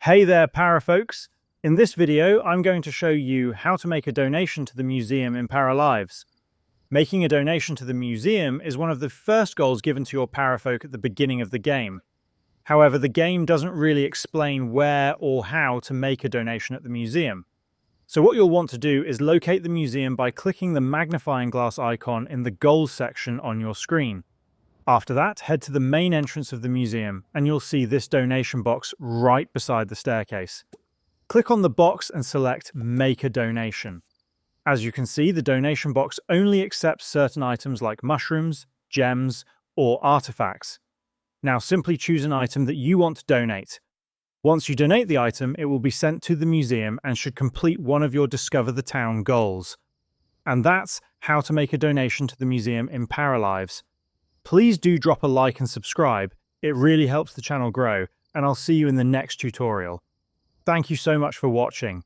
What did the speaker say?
Hey there, para folks! In this video, I'm going to show you how to make a donation to the museum in Paralives. Making a donation to the museum is one of the first goals given to your parafolk at the beginning of the game. However, the game doesn't really explain where or how to make a donation at the museum. So what you'll want to do is locate the museum by clicking the magnifying glass icon in the goals section on your screen. After that, head to the main entrance of the museum and you'll see this donation box right beside the staircase. Click on the box and select Make a Donation. As you can see, the donation box only accepts certain items like mushrooms, gems, or artifacts. Now simply choose an item that you want to donate. Once you donate the item, it will be sent to the museum and should complete one of your Discover the Town goals. And that's how to make a donation to the museum in Paralives. Please do drop a like and subscribe, it really helps the channel grow, and I'll see you in the next tutorial. Thank you so much for watching.